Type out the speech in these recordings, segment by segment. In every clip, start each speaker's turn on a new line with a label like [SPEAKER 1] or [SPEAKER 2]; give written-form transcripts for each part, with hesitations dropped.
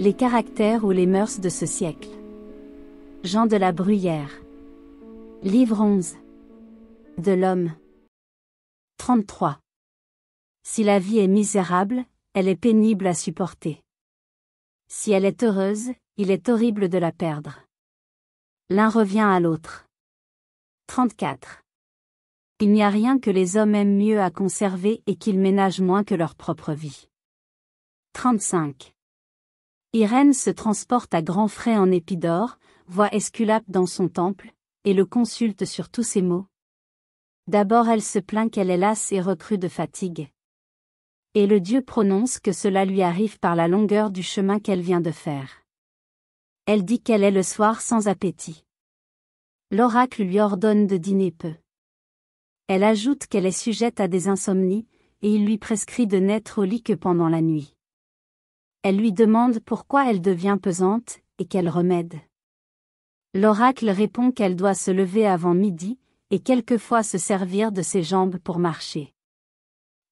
[SPEAKER 1] Les caractères ou les mœurs de ce siècle. Jean de la Bruyère. Livre 11. De l'homme. 33. Si la vie est misérable, elle est pénible à supporter. Si elle est heureuse, il est horrible de la perdre. L'un revient à l'autre. 34. Il n'y a rien que les hommes aiment mieux à conserver et qu'ils ménagent moins que leur propre vie. 35. Irène se transporte à grands frais en Épidore, voit Esculape dans son temple, et le consulte sur tous ses maux. D'abord elle se plaint qu'elle est lasse et recrue de fatigue. Et le dieu prononce que cela lui arrive par la longueur du chemin qu'elle vient de faire. Elle dit qu'elle est le soir sans appétit. L'oracle lui ordonne de dîner peu. Elle ajoute qu'elle est sujette à des insomnies, et il lui prescrit de n'être au lit que pendant la nuit. Elle lui demande pourquoi elle devient pesante, et quel remède. L'oracle répond qu'elle doit se lever avant midi, et quelquefois se servir de ses jambes pour marcher.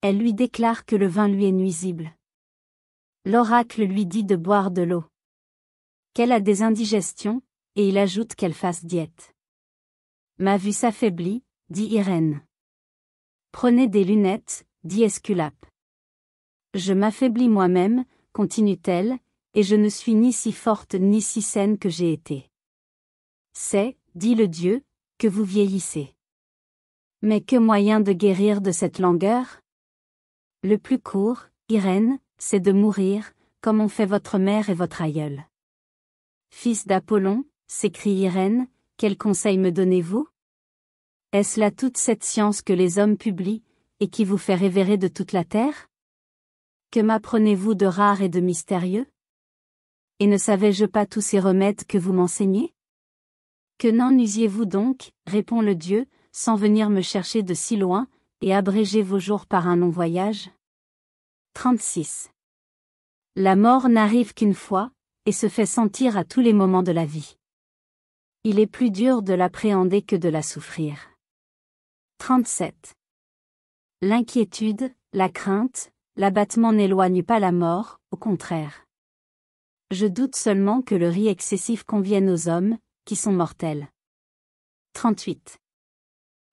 [SPEAKER 1] Elle lui déclare que le vin lui est nuisible. L'oracle lui dit de boire de l'eau. Qu'elle a des indigestions, et il ajoute qu'elle fasse diète. Ma vue s'affaiblit, dit Irène. Prenez des lunettes, dit Esculape. Je m'affaiblis moi-même, continue-t-elle, et je ne suis ni si forte ni si saine que j'ai été. C'est, dit le dieu, que vous vieillissez. Mais que moyen de guérir de cette langueur? Le plus court, Irène, c'est de mourir, comme ont fait votre mère et votre aïeul. Fils d'Apollon, s'écrie Irène, quel conseil me donnez-vous? Est-ce là toute cette science que les hommes publient, et qui vous fait révérer de toute la terre? Que m'apprenez-vous de rare et de mystérieux? Et ne savais-je pas tous ces remèdes que vous m'enseignez? Que n'en usiez-vous donc, répond le dieu, sans venir me chercher de si loin, et abréger vos jours par un long voyage? 36. La mort n'arrive qu'une fois, et se fait sentir à tous les moments de la vie. Il est plus dur de l'appréhender que de la souffrir. 37. L'inquiétude, la crainte, l'abattement n'éloignent pas la mort, au contraire. Je doute seulement que le riz excessif convienne aux hommes, qui sont mortels. 38.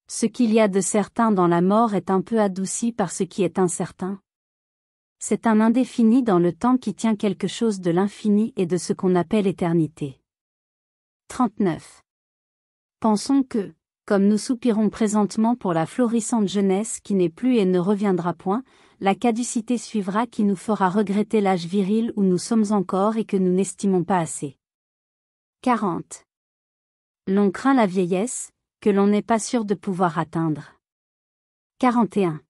[SPEAKER 1] Ce qu'il y a de certain dans la mort est un peu adouci par ce qui est incertain. C'est un indéfini dans le temps qui tient quelque chose de l'infini et de ce qu'on appelle éternité. 39. Pensons que, comme nous soupirons présentement pour la florissante jeunesse qui n'est plus et ne reviendra point, la caducité suivra qui nous fera regretter l'âge viril où nous sommes encore et que nous n'estimons pas assez. 40. L'on craint la vieillesse, que l'on n'est pas sûr de pouvoir atteindre. 41.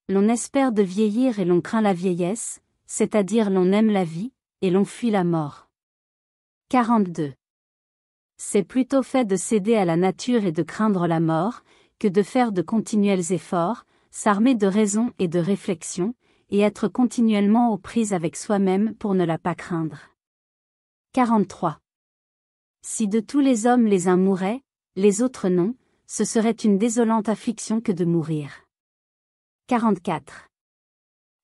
[SPEAKER 1] L'on espère de vieillir et l'on craint la vieillesse, c'est-à-dire l'on aime la vie, et l'on fuit la mort. 42. C'est plutôt fait de céder à la nature et de craindre la mort, que de faire de continuels efforts, s'armer de raison et de réflexion, et être continuellement aux prises avec soi-même pour ne la pas craindre. 43. Si de tous les hommes les uns mouraient, les autres non, ce serait une désolante affliction que de mourir. 44.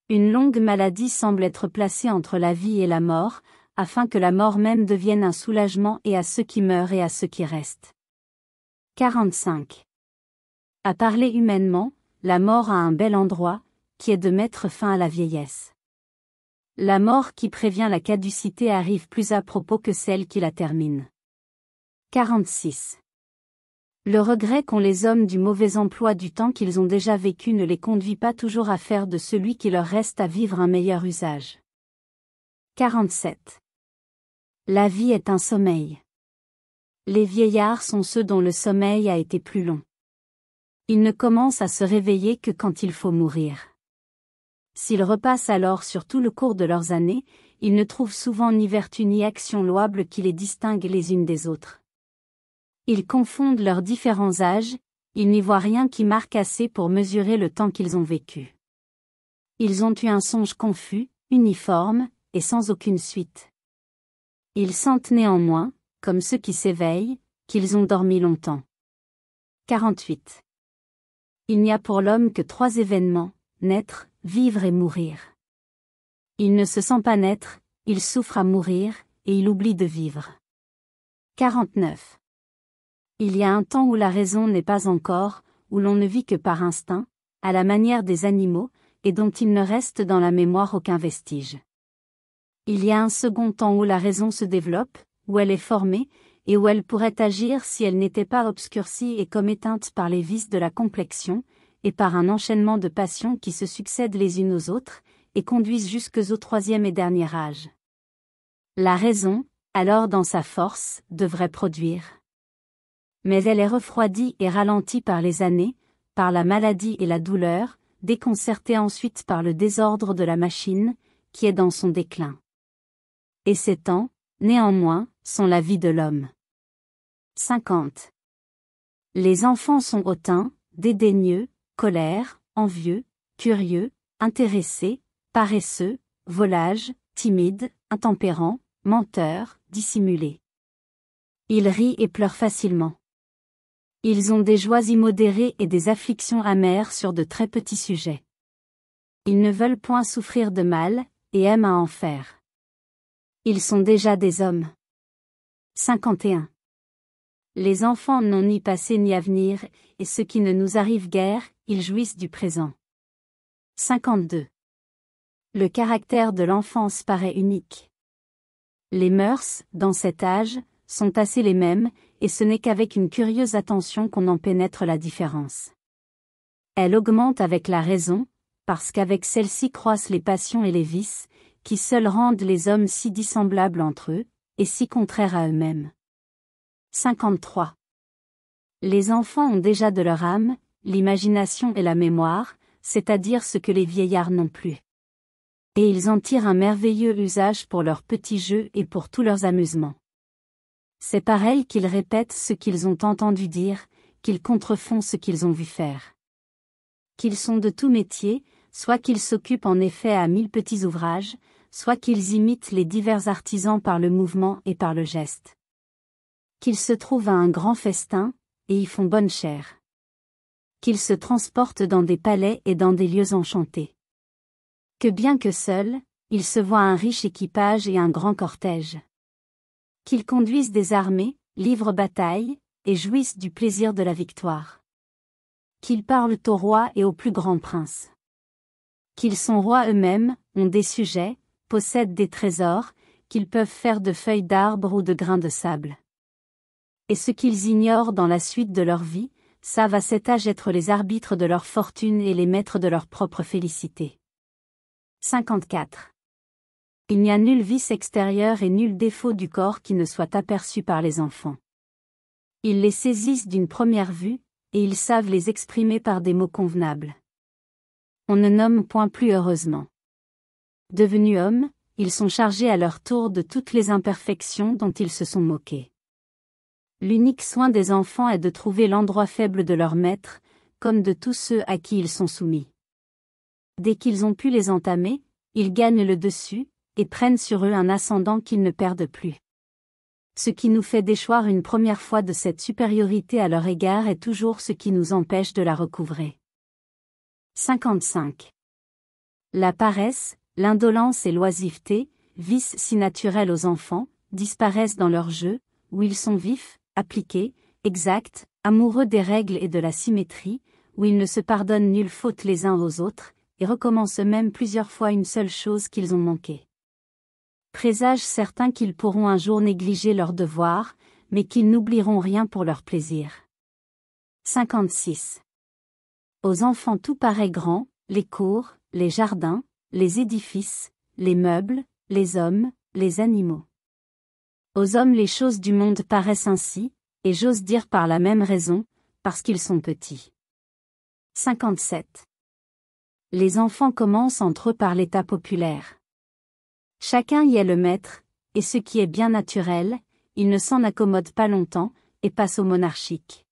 [SPEAKER 1] Une longue maladie semble être placée entre la vie et la mort, afin que la mort même devienne un soulagement et à ceux qui meurent et à ceux qui restent. 45. À parler humainement, la mort a un bel endroit, qui est de mettre fin à la vieillesse. La mort qui prévient la caducité arrive plus à propos que celle qui la termine. 46. Le regret qu'ont les hommes du mauvais emploi du temps qu'ils ont déjà vécu ne les conduit pas toujours à faire de celui qui leur reste à vivre un meilleur usage. 47. La vie est un sommeil. Les vieillards sont ceux dont le sommeil a été plus long. Ils ne commencent à se réveiller que quand il faut mourir. S'ils repassent alors sur tout le cours de leurs années, ils ne trouvent souvent ni vertu ni action louable qui les distinguent les unes des autres. Ils confondent leurs différents âges, ils n'y voient rien qui marque assez pour mesurer le temps qu'ils ont vécu. Ils ont eu un songe confus, uniforme, et sans aucune suite. Ils sentent néanmoins, comme ceux qui s'éveillent, qu'ils ont dormi longtemps. 48. Il n'y a pour l'homme que 3 événements, naître, vivre et mourir. Il ne se sent pas naître, il souffre à mourir, et il oublie de vivre. 49. Il y a un temps où la raison n'est pas encore, où l'on ne vit que par instinct, à la manière des animaux, et dont il ne reste dans la mémoire aucun vestige. Il y a un second temps où la raison se développe, où elle est formée, et où elle pourrait agir si elle n'était pas obscurcie et comme éteinte par les vices de la complexion, et par un enchaînement de passions qui se succèdent les unes aux autres, et conduisent jusqu'au troisième et dernier âge. La raison, alors dans sa force, devrait produire. Mais elle est refroidie et ralentie par les années, par la maladie et la douleur, déconcertée ensuite par le désordre de la machine, qui est dans son déclin. Et ces temps, néanmoins, sont la vie de l'homme. 50. Les enfants sont hautains, dédaigneux, colères, envieux, curieux, intéressés, paresseux, volages, timides, intempérants, menteurs, dissimulés. Ils rient et pleurent facilement. Ils ont des joies immodérées et des afflictions amères sur de très petits sujets. Ils ne veulent point souffrir de mal, et aiment à en faire. Ils sont déjà des hommes. 51. Les enfants n'ont ni passé ni avenir, et ce qui ne nous arrive guère, ils jouissent du présent. 52. Le caractère de l'enfance paraît unique. Les mœurs, dans cet âge, sont assez les mêmes, et ce n'est qu'avec une curieuse attention qu'on en pénètre la différence. Elle augmente avec la raison, parce qu'avec celle-ci croissent les passions et les vices, qui seuls rendent les hommes si dissemblables entre eux, et si contraires à eux-mêmes. 53. Les enfants ont déjà de leur âme, l'imagination et la mémoire, c'est-à-dire ce que les vieillards n'ont plus. Et ils en tirent un merveilleux usage pour leurs petits jeux et pour tous leurs amusements. C'est pareil qu'ils répètent ce qu'ils ont entendu dire, qu'ils contrefont ce qu'ils ont vu faire. Qu'ils sont de tout métier, soit qu'ils s'occupent en effet à 1000 petits ouvrages, soit qu'ils imitent les divers artisans par le mouvement et par le geste. Qu'ils se trouvent à un grand festin, et y font bonne chère. Qu'ils se transportent dans des palais et dans des lieux enchantés. Que bien que seuls, ils se voient un riche équipage et un grand cortège. Qu'ils conduisent des armées, livrent bataille, et jouissent du plaisir de la victoire. Qu'ils parlent aux rois et aux plus grands princes. Qu'ils sont rois eux-mêmes, ont des sujets, possèdent des trésors, qu'ils peuvent faire de feuilles d'arbre ou de grains de sable. Et ce qu'ils ignorent dans la suite de leur vie, savent à cet âge être les arbitres de leur fortune et les maîtres de leur propre félicité. 54. Il n'y a nul vice extérieur et nul défaut du corps qui ne soit aperçu par les enfants. Ils les saisissent d'une première vue, et ils savent les exprimer par des mots convenables. On ne nomme point plus heureusement. Devenus hommes, ils sont chargés à leur tour de toutes les imperfections dont ils se sont moqués. L'unique soin des enfants est de trouver l'endroit faible de leur maître, comme de tous ceux à qui ils sont soumis. Dès qu'ils ont pu les entamer, ils gagnent le dessus, et prennent sur eux un ascendant qu'ils ne perdent plus. Ce qui nous fait déchoir une première fois de cette supériorité à leur égard est toujours ce qui nous empêche de la recouvrer. 55. La paresse, l'indolence et l'oisiveté, vices si naturels aux enfants, disparaissent dans leur jeu, où ils sont vifs, appliqués, exacts, amoureux des règles et de la symétrie, où ils ne se pardonnent nulle faute les uns aux autres, et recommencent même plusieurs fois une seule chose qu'ils ont manquée. Présage certain qu'ils pourront un jour négliger leurs devoirs, mais qu'ils n'oublieront rien pour leur plaisir. 56. Aux enfants tout paraît grand, les cours, les jardins, les édifices, les meubles, les hommes, les animaux. Aux hommes les choses du monde paraissent ainsi, et j'ose dire par la même raison, parce qu'ils sont petits. 57. Les enfants commencent entre eux par l'état populaire. Chacun y est le maître, et ce qui est bien naturel, il ne s'en accommode pas longtemps, et passe au monarchique.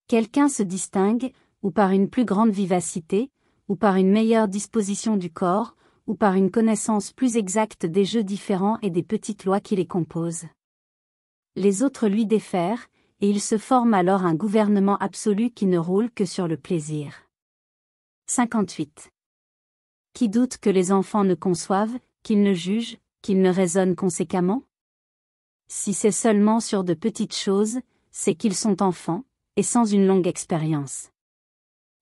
[SPEAKER 1] Quelqu'un se distingue, ou par une plus grande vivacité, ou par une meilleure disposition du corps, ou par une connaissance plus exacte des jeux différents et des petites lois qui les composent. Les autres lui défèrent, et il se forme alors un gouvernement absolu qui ne roule que sur le plaisir. 58. Qui doute que les enfants ne conçoivent, qu'ils ne jugent, qu'ils ne raisonnent conséquemment? Si c'est seulement sur de petites choses, c'est qu'ils sont enfants, et sans une longue expérience.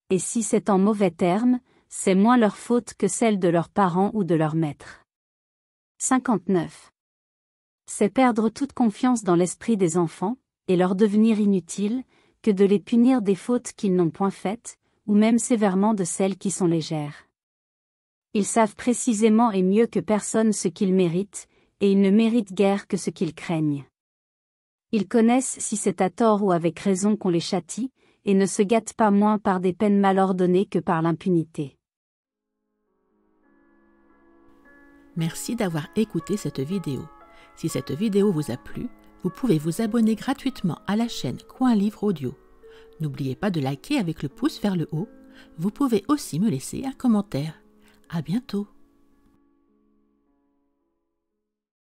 [SPEAKER 1] Et si c'est en mauvais termes, c'est moins leur faute que celle de leurs parents ou de leurs maîtres. 59. C'est perdre toute confiance dans l'esprit des enfants, et leur devenir inutile, que de les punir des fautes qu'ils n'ont point faites, ou même sévèrement de celles qui sont légères. Ils savent précisément et mieux que personne ce qu'ils méritent, et ils ne méritent guère que ce qu'ils craignent. Ils connaissent si c'est à tort ou avec raison qu'on les châtie, et ne se gâtent pas moins par des peines mal ordonnées que par l'impunité.
[SPEAKER 2] Merci d'avoir écouté cette vidéo. Si cette vidéo vous a plu, vous pouvez vous abonner gratuitement à la chaîne Coin Livre Audio. N'oubliez pas de liker avec le pouce vers le haut. Vous pouvez aussi me laisser un commentaire. À bientôt.